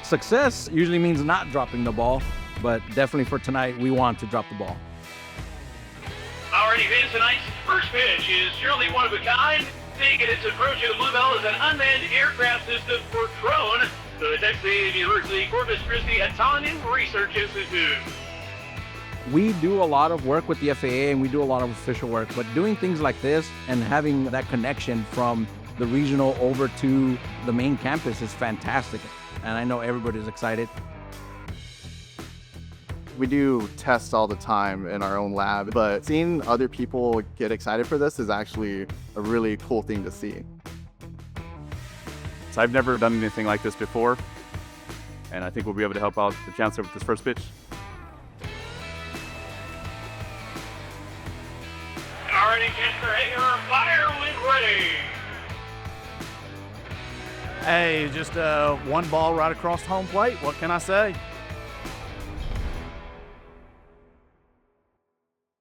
Success usually means not dropping the ball, but definitely for tonight, we want to drop the ball. Alrighty, fans, tonight's first pitch is surely one of a kind. Taking its approach to the Bluebell is an unmanned aircraft system for drone. The Texas A&M University-Corpus Christi Autonomy Research Institute. We do a lot of work with the FAA and we do a lot of official work, but doing things like this and having that connection from the regional over to the main campus is fantastic. And I know everybody's excited. We do tests all the time in our own lab, but seeing other people get excited for this is actually a really cool thing to see. So I've never done anything like this before, and I think we'll be able to help out the chancellor with this first pitch. Alrighty, Chancellor Hager, fire when ready. Hey, just one ball right across home plate. What can I say?